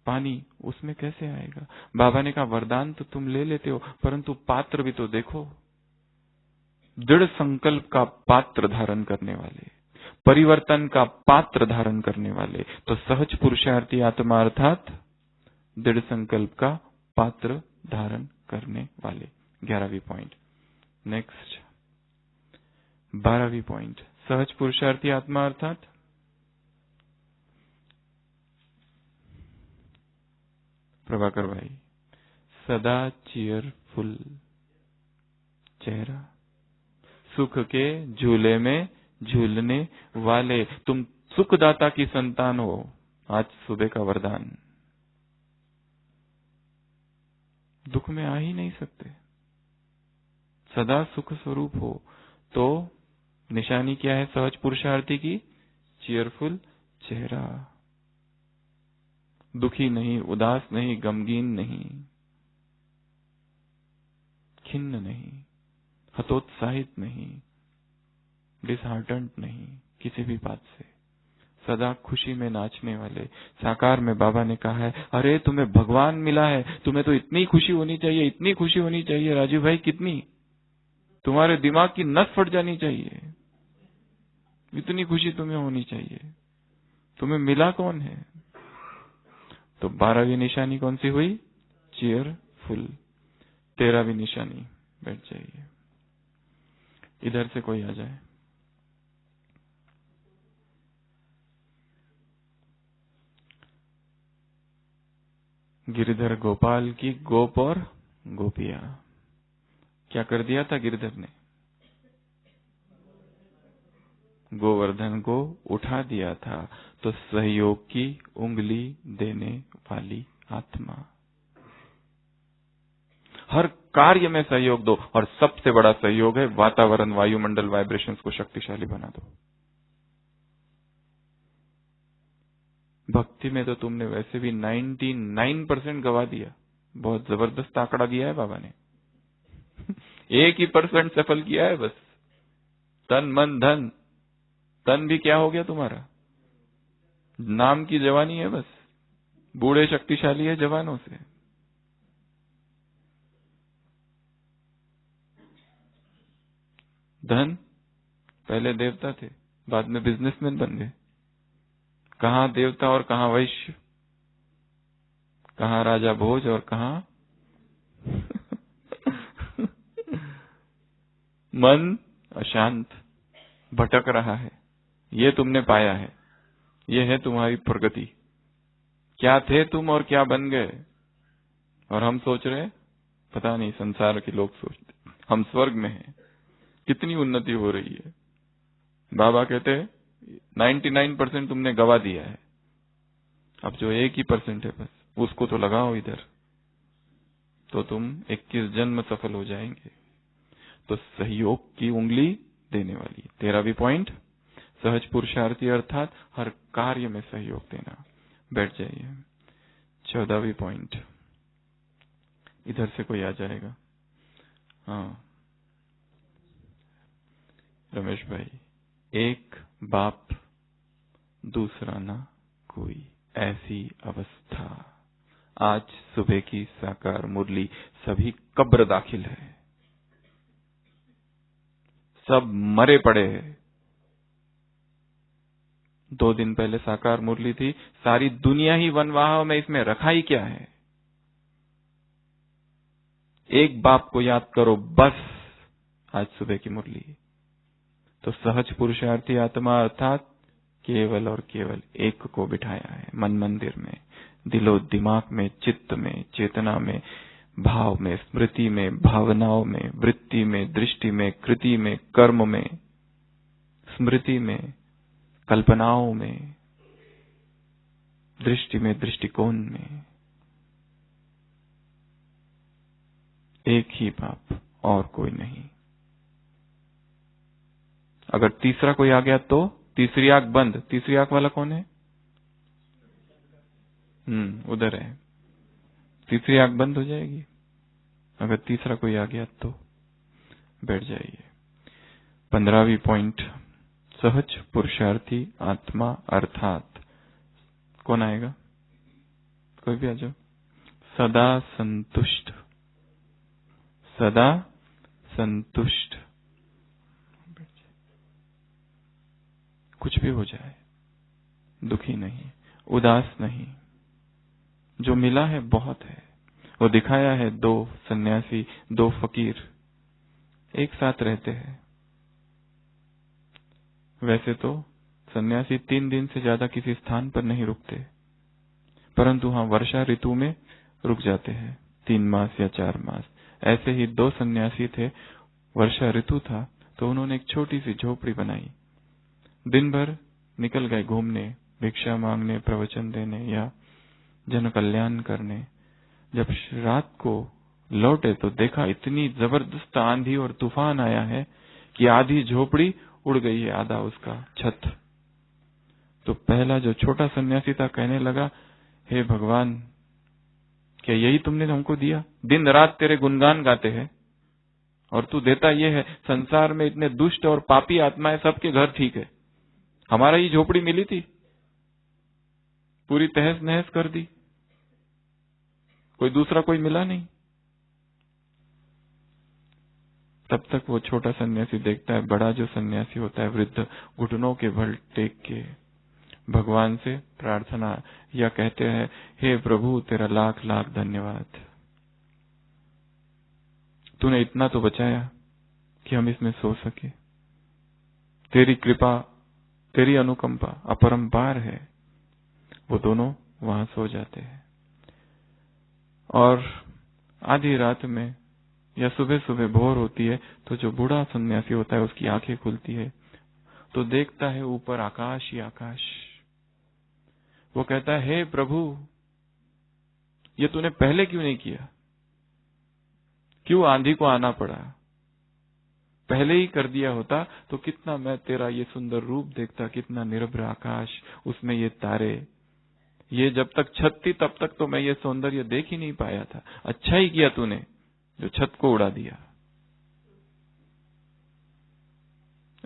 पानी उसमें कैसे आएगा? बाबा ने कहा वरदान तो तुम ले लेते हो, परंतु पात्र भी तो देखो। दृढ़ संकल्प का पात्र धारण करने वाले, परिवर्तन का पात्र धारण करने वाले, तो सहज पुरुषार्थी आत्मा अर्थात दृढ़ संकल्प का पात्र धारण करने वाले। 11वीं पॉइंट। नेक्स्ट 12वीं पॉइंट, सहज पुरुषार्थी आत्मा अर्थात प्रभाकर भाई, सदा चीयरफुल चेहरा, सुख के झूले में झूलने वाले। तुम सुखदाता की संतान हो। आज सुबह का वरदान, दुख में आ ही नहीं सकते, सदा सुख स्वरूप हो। तो निशानी क्या है सहज पुरुषार्थी की? चीयरफुल चेहरा, दुखी नहीं, उदास नहीं, गमगीन नहीं, खिन्न नहीं, हतोत्साहित नहीं, डिसहार्टेंड नहीं किसी भी बात से, सदा खुशी में नाचने वाले। साकार में बाबा ने कहा है, अरे तुम्हें भगवान मिला है, तुम्हें तो इतनी खुशी होनी चाहिए, इतनी खुशी होनी चाहिए राजू भाई, कितनी, तुम्हारे दिमाग की नस फट जानी चाहिए, इतनी खुशी तुम्हें होनी चाहिए। तुम्हें मिला कौन है? तो 12वीं निशानी कौन सी हुई? चीयरफुल। 13वीं निशानी, बैठ जाइए, इधर से कोई आ जाए। गिरधर गोपाल की गोप और गोपिया, क्या कर दिया था गिरधर ने? गोवर्धन को उठा दिया था। तो सहयोग की उंगली देने वाली आत्मा, हर कार्य में सहयोग दो, और सबसे बड़ा सहयोग है वातावरण, वायुमंडल, वाइब्रेशंस को शक्तिशाली बना दो। भक्ति में तो तुमने वैसे भी 99% गवा दिया, बहुत जबरदस्त आंकड़ा दिया है बाबा ने। 1% सफल किया है बस। तन मन धन, तन भी क्या हो गया तुम्हारा? नाम की जवानी है बस, बूढ़े शक्तिशाली है जवानों से। धन पहले देवता थे, बाद में बिजनेसमैन बन गए। कहाँ देवता और कहाँ वैश्य, कहाँ राजा भोज और कहाँ मन अशांत भटक रहा है। ये तुमने पाया है, ये है तुम्हारी प्रगति। क्या थे तुम और क्या बन गए। और हम सोच रहे, पता नहीं संसार के लोग सोचते हम स्वर्ग में हैं, कितनी उन्नति हो रही है। बाबा कहते हैं 99% तुमने गवा दिया है, अब जो 1% है बस उसको तो लगाओ इधर, तो तुम 21 जन्म सफल हो जाएंगे। तो सहयोग की उंगली देने वाली। 13वीं पॉइंट, सहज पुरुषार्थी अर्थात हर कार्य में सहयोग देना। बैठ जाइए। 14वीं पॉइंट, इधर से कोई आ जाएगा। हाँ रमेश भाई, एक बाप दूसरा ना कोई, ऐसी अवस्था। आज सुबह की साकार मुरली सभी कब्र दाखिल है, सब मरे पड़े हैं। 2 दिन पहले साकार मुरली थी, सारी दुनिया ही वनवाह में, इसमें रखा ही क्या है। एक बाप को याद करो बस, आज सुबह की मुरली। तो सहज पुरुषार्थी आत्मा अर्थात केवल और केवल एक को बिठाया है मन मंदिर में, दिलो दिमाग में, चित्त में, चेतना में, भाव में, स्मृति में, भावनाओं में, वृत्ति में, दृष्टि में, कृति में, कर्म में, स्मृति में, कल्पनाओं में, दृष्टि में, दृष्टिकोण में। एक ही बाप और कोई नहीं। अगर तीसरा कोई आ गया तो तीसरी आंख बंद। तीसरी आंख वाला कौन है? उधर है। तीसरी आंख बंद हो जाएगी अगर तीसरा कोई आ गया तो। बैठ जाइए। 15वीं पॉइंट, सहज पुरुषार्थी आत्मा अर्थात कौन आएगा? कोई भी आ जाओ। सदा संतुष्ट, सदा संतुष्ट। कुछ भी हो जाए दुखी नहीं, उदास नहीं। जो मिला है बहुत है। वो दिखाया है 2 सन्यासी, 2 फकीर एक साथ रहते हैं। वैसे तो सन्यासी 3 दिन से ज्यादा किसी स्थान पर नहीं रुकते, परंतु हाँ वर्षा ऋतु में रुक जाते हैं 3 मास या 4 मास। ऐसे ही 2 सन्यासी थे। वर्षा ऋतु था तो उन्होंने एक छोटी सी झोपड़ी बनाई। दिन भर निकल गए घूमने, भिक्षा मांगने, प्रवचन देने या जन कल्याण करने। जब रात को लौटे तो देखा इतनी जबरदस्त आंधी और तूफान आया है कि आधी झोपड़ी उड़ गई है, आधा उसका छत। तो पहला जो छोटा सन्यासी था कहने लगा, हे भगवान, क्या यही तुमने हमको दिया? दिन रात तेरे गुणगान गाते हैं और तू देता ये है। संसार में इतने दुष्ट और पापी आत्माएं, सबके घर ठीक है, हमारा ही झोपड़ी मिली थी, पूरी तहस नहस कर दी, कोई दूसरा कोई मिला नहीं। तब तक वो छोटा सन्यासी देखता है, बड़ा जो सन्यासी होता है वृद्ध, घुटनों के बल टेक के भगवान से प्रार्थना या कहते हैं, हे प्रभु तेरा लाख लाख धन्यवाद, तूने इतना तो बचाया कि हम इसमें सो सके। तेरी कृपा, तेरी अनुकंपा अपरंपार है। वो दोनों वहां सो जाते हैं और आधी रात में या सुबह सुबह भोर होती है तो जो बूढ़ा सन्यासी होता है उसकी आंखें खुलती है तो देखता है ऊपर आकाश ही आकाश। वो कहता है, हे प्रभु, ये तूने पहले क्यों नहीं किया? क्यों आंधी को आना पड़ा? पहले ही कर दिया होता तो कितना मैं तेरा ये सुंदर रूप देखता, कितना निर्भर आकाश, उसमें ये तारे। ये जब तक छत थी तब तक तो मैं ये सौंदर्य देख ही नहीं पाया था। अच्छा ही किया तूने जो छत को उड़ा दिया।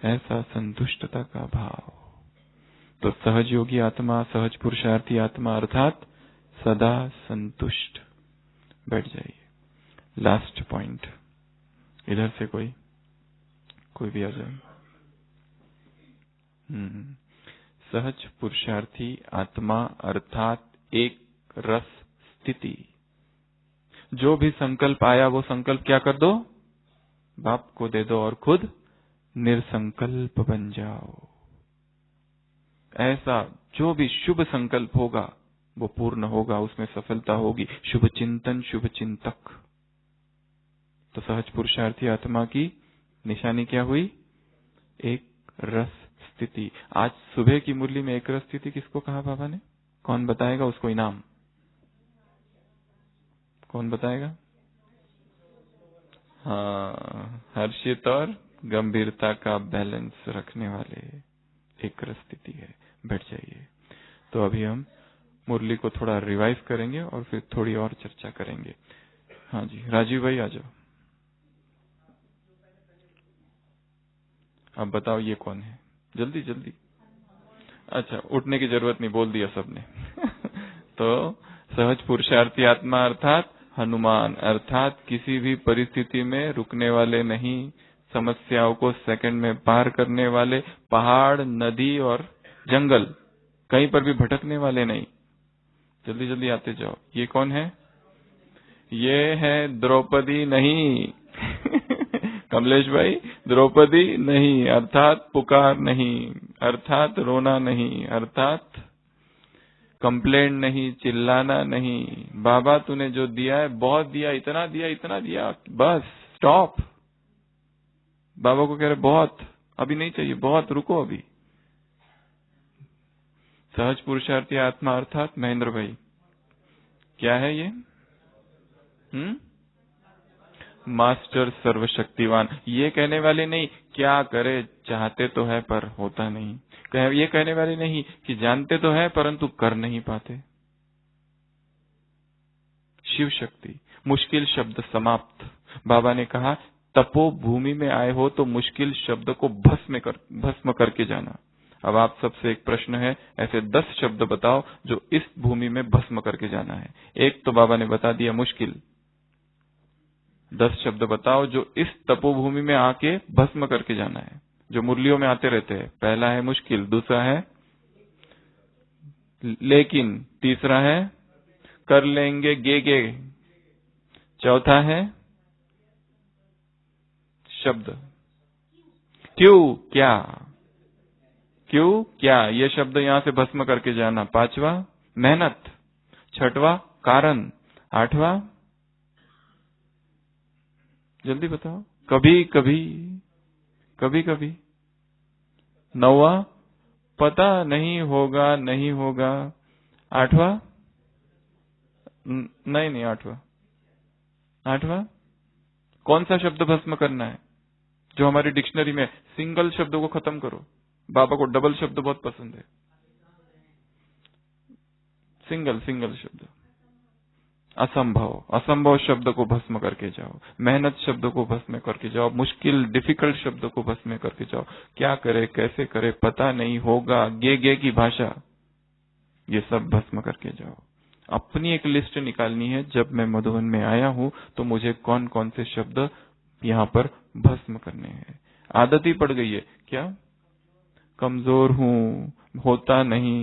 ऐसा संतुष्टता का भाव। तो सहज योगी आत्मा, सहज पुरुषार्थी आत्मा अर्थात सदा संतुष्ट। बैठ जाइए। लास्ट पॉइंट, इधर से कोई भी आ जाए। सहज पुरुषार्थी आत्मा अर्थात एक रस स्थिति। जो भी संकल्प आया वो संकल्प क्या कर दो, बाप को दे दो और खुद निर्संकल्प बन जाओ। ऐसा जो भी शुभ संकल्प होगा वो पूर्ण होगा, उसमें सफलता होगी। शुभ चिंतन, शुभ चिंतक। तो सहज पुरुषार्थी आत्मा की निशानी क्या हुई, एक रस स्थिति। आज सुबह की मुरली में एक रस स्थिति किसको कहा बाबा ने, कौन बताएगा उसको इनाम, कौन बताएगा? हाँ, हर्षित और गंभीरता का बैलेंस रखने वाले एक रस स्थिति है। बैठ जाइए। तो अभी हम मुरली को थोड़ा रिवाइज करेंगे और फिर थोड़ी और चर्चा करेंगे। हाँ जी, राजीव भाई आ जाओ। अब बताओ ये कौन है, जल्दी जल्दी। अच्छा, उठने की जरूरत नहीं, बोल दिया सबने। तो सहज पुरुषार्थी आत्मा अर्थात हनुमान, अर्थात किसी भी परिस्थिति में रुकने वाले नहीं, समस्याओं को सेकंड में पार करने वाले, पहाड़, नदी और जंगल कहीं पर भी भटकने वाले नहीं। जल्दी जल्दी आते जाओ। ये कौन है? ये है द्रौपदी नहीं। कमलेश भाई, द्रौपदी नहीं अर्थात पुकार नहीं, अर्थात रोना नहीं, अर्थात कंप्लेंट नहीं, चिल्लाना नहीं। बाबा तूने जो दिया है बहुत दिया, इतना दिया, इतना दिया, बस स्टॉप। बाबा को कह रहे बहुत, अभी नहीं चाहिए, बहुत रुको अभी। सहज पुरुषार्थी आत्मा अर्थात महेंद्र भाई क्या है ये? मास्टर सर्वशक्तिवान। ये कहने वाले नहीं क्या करे, चाहते तो है पर होता नहीं। ये कहने वाले नहीं कि जानते तो है परंतु कर नहीं पाते। शिव शक्ति। मुश्किल शब्द समाप्त। बाबा ने कहा तपो भूमि में आए हो तो मुश्किल शब्द को भस्म करके जाना। अब आप सबसे एक प्रश्न है, ऐसे 10 शब्द बताओ जो इस भूमि में भस्म करके जाना है। एक तो बाबा ने बता दिया मुश्किल। 10 शब्द बताओ जो इस तपोभूमि में आके भस्म करके जाना है, जो मुरलियों में आते रहते हैं। पहला है मुश्किल, दूसरा है लेकिन, तीसरा है कर लेंगे गे, चौथा है शब्द क्यों क्या, क्यों क्या, ये शब्द यहां से भस्म करके जाना। पांचवा मेहनत, छठवां कारण, आठवां जल्दी बताओ कभी कभी, कभी कभी, नौवां पता नहीं होगा, नहीं होगा, आठवां नहीं, आठवां कौन सा शब्द भस्म करना है जो हमारी डिक्शनरी में? सिंगल शब्द को खत्म करो। बाबा को डबल शब्द बहुत पसंद है। सिंगल शब्द। असंभव शब्द को भस्म करके जाओ, मेहनत शब्द को भस्म करके जाओ, मुश्किल डिफिकल्ट शब्द को भस्म करके जाओ। क्या करे, कैसे करे, पता नहीं होगा, गे की भाषा, ये सब भस्म करके जाओ। अपनी एक लिस्ट निकालनी है, जब मैं मधुबन में आया हूं तो मुझे कौन कौन से शब्द यहाँ पर भस्म करने हैं। आदत ही पड़ गई है क्या? कमजोर हूं, होता नहीं,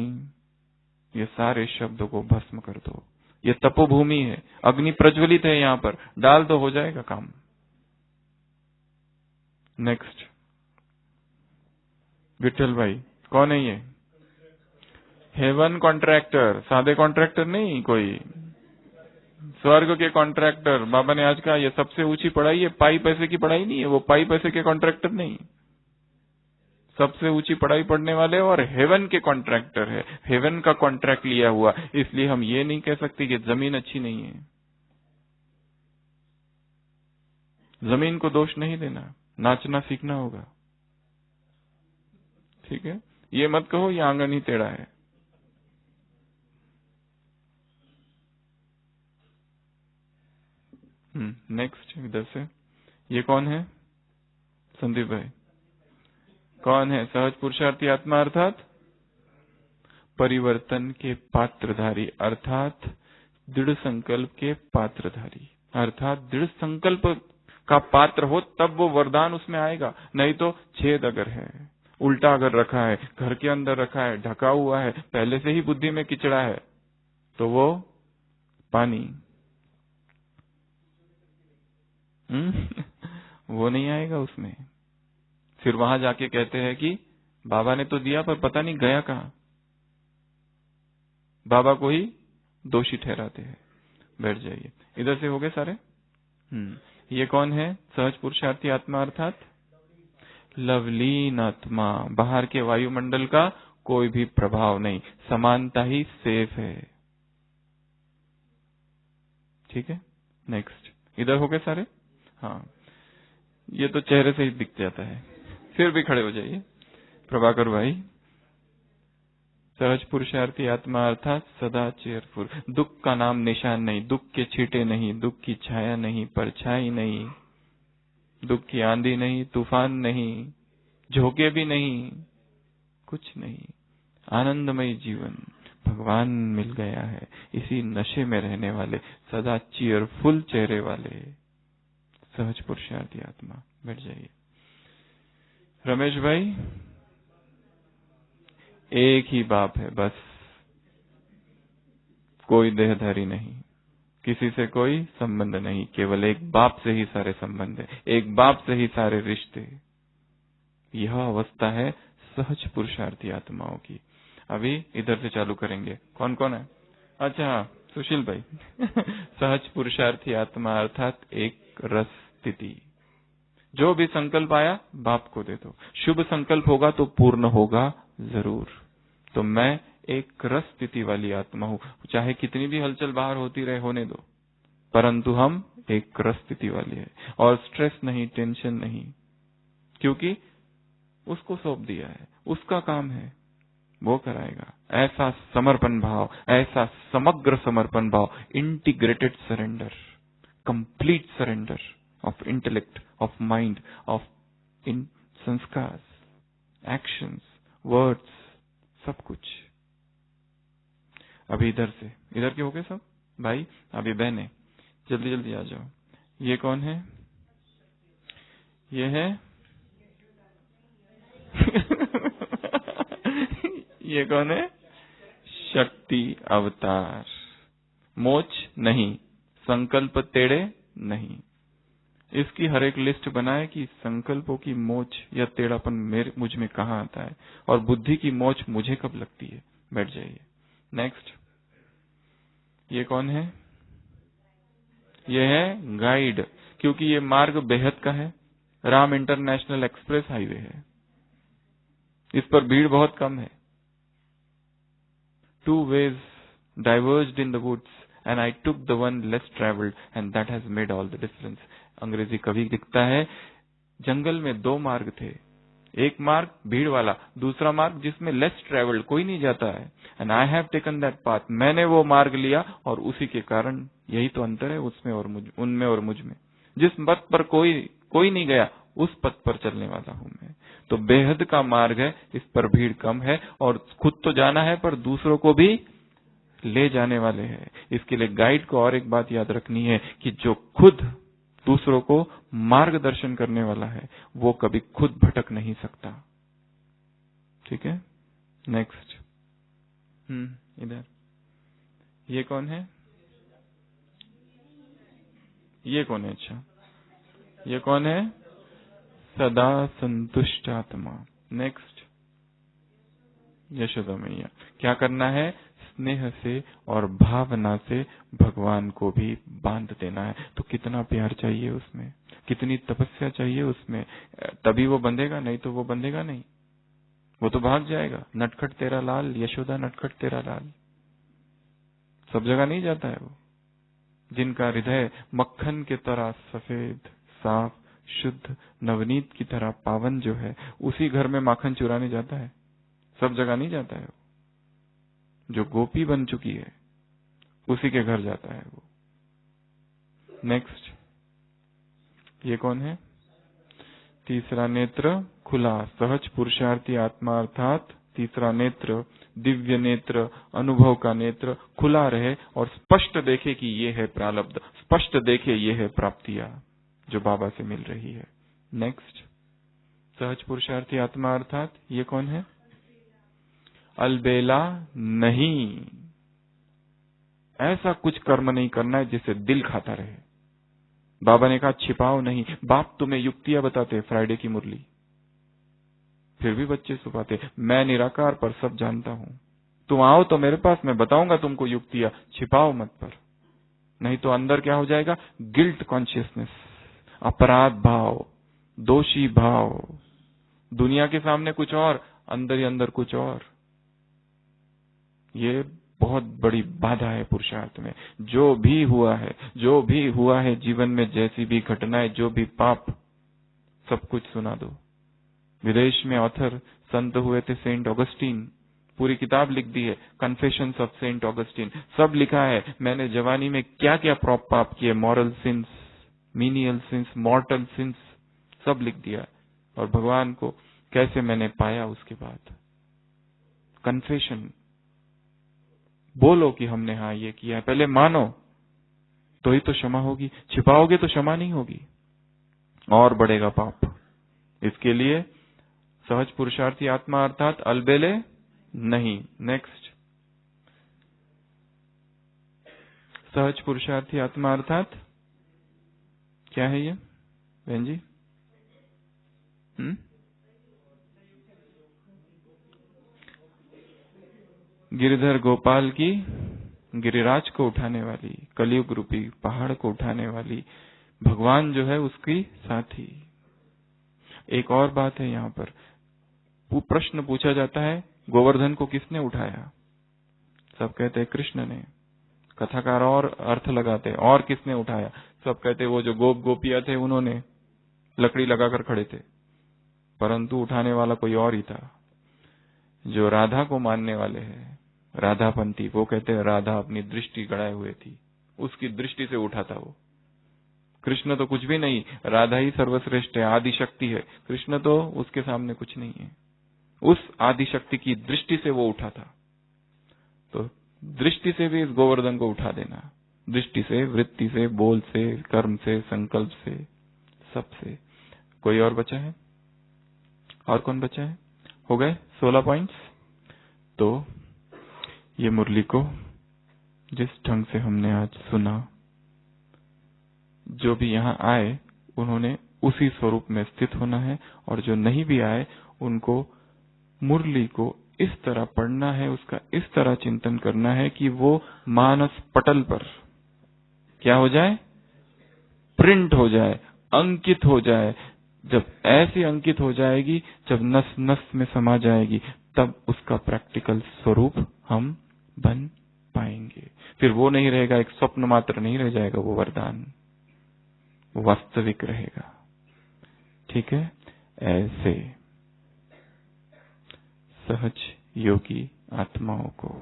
ये सारे शब्दों को भस्म कर दो। ये तपोभूमि है, अग्नि प्रज्वलित है, यहाँ पर डाल दो, हो जाएगा काम। नेक्स्ट, विठल भाई कौन है ये? हेवन कॉन्ट्रैक्टर, सादे कॉन्ट्रैक्टर नहीं, कोई स्वर्ग के कॉन्ट्रैक्टर। बाबा ने आज कहा ये सबसे ऊंची पढ़ाई है, पाई पैसे की पढ़ाई नहीं है, वो पाई पैसे के कॉन्ट्रैक्टर नहीं, सबसे ऊंची पढ़ाई पढ़ने वाले और हेवन के कॉन्ट्रैक्टर है। हेवन का कॉन्ट्रैक्ट लिया हुआ, इसलिए हम ये नहीं कह सकते कि जमीन अच्छी नहीं है। जमीन को दोष नहीं देना, नाचना सीखना होगा, ठीक है? ये मत कहो ये आंगन ही टेढ़ा है। नेक्स्ट, इधर से ये कौन है? संदीप भाई कौन है? सहज पुरुषार्थी आत्मा अर्थात परिवर्तन के पात्रधारी, अर्थात दृढ़ संकल्प के पात्रधारी, अर्थात दृढ़ संकल्प का पात्र हो तब वो वरदान उसमें आएगा, नहीं तो छेद अगर है उल्टा अगर रखा है, घर के अंदर रखा है, ढका हुआ है, पहले से ही बुद्धि में किचड़ा है, तो वो पानी वो नहीं आएगा उसमें। फिर वहां जाके कहते हैं कि बाबा ने तो दिया पर पता नहीं गया कहां। बाबा को ही दोषी ठहराते हैं। बैठ जाइए। इधर से हो गए सारे। ये कौन है? सहज पुरुषार्थी आत्मा अर्थात लवलीन आत्मा। बाहर के वायुमंडल का कोई भी प्रभाव नहीं, समानता ही सेफ है। ठीक है, नेक्स्ट। इधर हो गए सारे। हाँ, ये तो चेहरे से ही दिख जाता है। फिर भी खड़े हो जाइए प्रभाकर भाई। सहज पुरुषार्थी आत्मा अर्थात सदा चेयरफुल। दुख का नाम निशान नहीं, दुख के छींटे नहीं, दुख की छाया नहीं, परछाई नहीं, दुख की आंधी नहीं, तूफान नहीं, झोंके भी नहीं, कुछ नहीं। आनंदमय जीवन भगवान मिल गया है। इसी नशे में रहने वाले, सदा चीयरफुल चेहरे वाले सहज पुरुषार्थी आत्मा। बैठ जाइए। रमेश भाई, एक ही बाप है बस, कोई देहधारी नहीं, किसी से कोई संबंध नहीं, केवल एक बाप से ही सारे संबंध है, एक बाप से ही सारे रिश्ते। यह अवस्था है सहज पुरुषार्थी आत्माओं की। अभी इधर से चालू करेंगे। कौन कौन है? अच्छा, सुशील भाई। सहज पुरुषार्थी आत्मा अर्थात एक रस स्थिति। जो भी संकल्प आया बाप को दे दो। शुभ संकल्प होगा तो पूर्ण होगा जरूर। तो मैं एक रस स्थिति वाली आत्मा हूं। चाहे कितनी भी हलचल बाहर होती रहे, होने दो, परंतु हम एक रस स्थिति वाली है। और स्ट्रेस नहीं, टेंशन नहीं, क्योंकि उसको सौंप दिया है, उसका काम है, वो कराएगा। ऐसा समर्पण भाव, ऐसा समग्र समर्पण भाव, integrated surrender, complete surrender of intellect, of mind, of इन संस्कार, एक्शंस, वर्ड्स, सब कुछ। अभी इधर से, इधर के हो गए सब भाई। अभी बहने जल्दी जल्दी आ जाओ। ये कौन है? ये है ये कौन है? शक्ति अवतार। मोच नहीं, संकल्प टेढ़े नहीं। इसकी हर एक लिस्ट बनाए कि संकल्पों की मोच या टेढ़ापन मुझ में कहाँ आता है, और बुद्धि की मोच मुझे कब लगती है। बैठ जाइए। नेक्स्ट। ये कौन है? ये है गाइड, क्योंकि ये मार्ग बेहद का है। राम इंटरनेशनल एक्सप्रेस हाईवे है, इस पर भीड़ बहुत कम है। 2 ways diverged in the woods and I took the one less traveled and that has made all the difference। अंग्रेजी कवि लिखता है, जंगल में 2 मार्ग थे, एक मार्ग भीड़ वाला, दूसरा मार्ग जिसमें लेस ट्रेवल्ड, कोई नहीं जाता है। And I have taken that path, मैंने वो मार्ग लिया, और उसी के कारण यही तो अंतर है उसमें और उनमें और मुझ में। जिस पथ पर कोई नहीं गया, उस पथ पर चलने वाला हूं मैं। तो बेहद का मार्ग है, इस पर भीड़ कम है, और खुद तो जाना है पर दूसरों को भी ले जाने वाले हैं। इसके लिए गाइड को और एक बात याद रखनी है कि जो खुद दूसरों को मार्गदर्शन करने वाला है, वो कभी खुद भटक नहीं सकता। ठीक है, नेक्स्ट। इधर ये कौन है? ये कौन है? अच्छा, ये कौन है? सदा संतुष्ट आत्मा। नेक्स्ट, यशोदा मैया। क्या करना है? स्नेह से और भावना से भगवान को भी बांध देना है। तो कितना प्यार चाहिए उसमें, कितनी तपस्या चाहिए उसमें, तभी वो बंधेगा, नहीं तो वो बंधेगा नहीं, वो तो भाग जाएगा। नटखट तेरा लाल, यशोदा नटखट तेरा लाल, सब जगह नहीं जाता है वो। जिनका हृदय मक्खन के तरह सफेद, साफ, शुद्ध, नवनीत की तरह पावन जो है, उसी घर में माखन चुराने जाता है, सब जगह नहीं जाता है वो। जो गोपी बन चुकी है, उसी के घर जाता है वो। नेक्स्ट, ये कौन है? तीसरा नेत्र खुला, सहज पुरुषार्थी आत्मा अर्थात तीसरा नेत्र, दिव्य नेत्र, अनुभव का नेत्र खुला रहे और स्पष्ट देखे कि ये है प्रारब्ध, स्पष्ट देखे ये है प्राप्तियां जो बाबा से मिल रही है। नेक्स्ट, सहज पुरुषार्थी आत्मा अर्थात ये कौन है? अलबेला नहीं, ऐसा कुछ कर्म नहीं करना है जिससे दिल खाता रहे। बाबा ने कहा छिपाओ नहीं। बाप तुम्हें युक्तियां बताते फ्राइडे की मुरली, फिर भी बच्चे छुपाते। मैं निराकार पर सब जानता हूं, तुम आओ तो मेरे पास, मैं बताऊंगा तुमको युक्तियां, छिपाओ मत पर, नहीं तो अंदर क्या हो जाएगा? गिल्ट कॉन्शियसनेस, अपराध भाव, दोषी भाव, दुनिया के सामने कुछ और, अंदर ही अंदर कुछ और। ये बहुत बड़ी बाधा है पुरुषार्थ में। जो भी हुआ है जीवन में, जैसी भी घटनाएं, जो भी पाप, सब कुछ सुना दो। विदेश में ऑथर संत हुए थे सेंट ऑगस्टीन, पूरी किताब लिख दी है, कन्फेशंस ऑफ सेंट ऑगस्टीन। सब लिखा है मैंने जवानी में क्या क्या पाप किए, moral since, menial since, मॉर्टल since, सब लिख दिया। और भगवान को कैसे मैंने पाया उसके बाद। कन्फेशन, बोलो कि हमने हाँ ये किया है, पहले मानो तो ही तो क्षमा होगी। छिपाओगे तो क्षमा नहीं होगी और बढ़ेगा पाप। इसके लिए सहज पुरुषार्थी आत्मा अर्थात अलबेले नहीं। नेक्स्ट, सहज पुरुषार्थी आत्मा अर्थात क्या है ये बहन जी? गिरधर गोपाल की गिरिराज को उठाने वाली, कलयुग रूपी पहाड़ को उठाने वाली भगवान जो है उसकी साथी। एक और बात है यहाँ पर, प्रश्न पूछा जाता है गोवर्धन को किसने उठाया? सब कहते हैं कृष्ण ने। कथाकार और अर्थ लगाते हैं, और किसने उठाया? सब कहते हैं वो जो गोप गोपियां थे उन्होंने लकड़ी लगाकर खड़े थे, परंतु उठाने वाला कोई और ही था। जो राधा को मानने वाले हैं, राधापंथी, वो कहते हैं राधा अपनी दृष्टि गड़ाए हुए थी, उसकी दृष्टि से उठा था वो। कृष्ण तो कुछ भी नहीं, राधा ही सर्वश्रेष्ठ है, आदि शक्ति है। कृष्ण तो उसके सामने कुछ नहीं है। उस आदि शक्ति की दृष्टि से वो उठा था। तो दृष्टि से भी इस गोवर्धन को उठा देना, दृष्टि से, वृत्ति से, बोल से, कर्म से, संकल्प से, सबसे। कोई और बचा है? और कौन बचा है? हो गए 16 पॉइंट्स। तो ये मुरली को जिस ढंग से हमने आज सुना, जो भी यहाँ आए उन्होंने उसी स्वरूप में स्थित होना है, और जो नहीं भी आए उनको मुरली को इस तरह पढ़ना है, उसका इस तरह चिंतन करना है कि वो मानस पटल पर क्या हो जाए? प्रिंट हो जाए, अंकित हो जाए। जब ऐसी अंकित हो जाएगी, जब नस नस में समा जाएगी, तब उसका प्रैक्टिकल स्वरूप हम बन पाएंगे। फिर वो नहीं रहेगा, एक स्वप्न मात्र नहीं रह जाएगा वो वरदान, वो वास्तविक रहेगा। ठीक है? ऐसे सहज योगी आत्माओं को,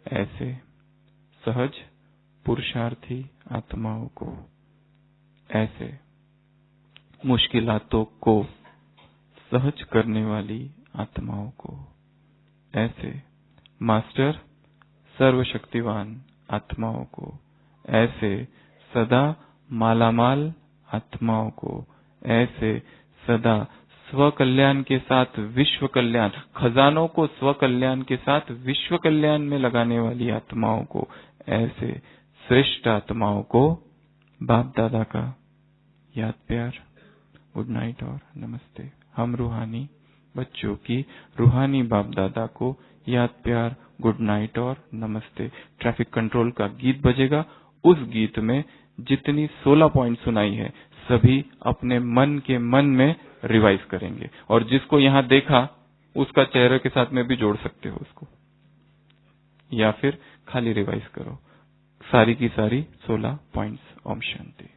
ऐसे सहज पुरुषार्थी आत्माओं को, ऐसे मुश्किलातों को सहज करने वाली आत्माओं को, ऐसे मास्टर सर्वशक्तिवान आत्माओं को, ऐसे सदा मालामाल आत्माओं को, ऐसे सदा स्व कल्याण के साथ विश्व कल्याण, खजानों को स्व कल्याण के साथ विश्व कल्याण में लगाने वाली आत्माओं को, ऐसे श्रेष्ठ आत्माओं को बाप दादा का याद प्यार, गुड नाइट और नमस्ते। हम रूहानी बच्चों की रूहानी बाप दादा को याद प्यार, गुड नाइट और नमस्ते। ट्रैफिक कंट्रोल का गीत बजेगा, उस गीत में जितनी 16 पॉइंट सुनाई है सभी अपने मन के मन में रिवाइज करेंगे, और जिसको यहाँ देखा उसका चेहरे के साथ में भी जोड़ सकते हो उसको, या फिर खाली रिवाइज करो सारी की सारी 16 पॉइंट्स। ओम शांति।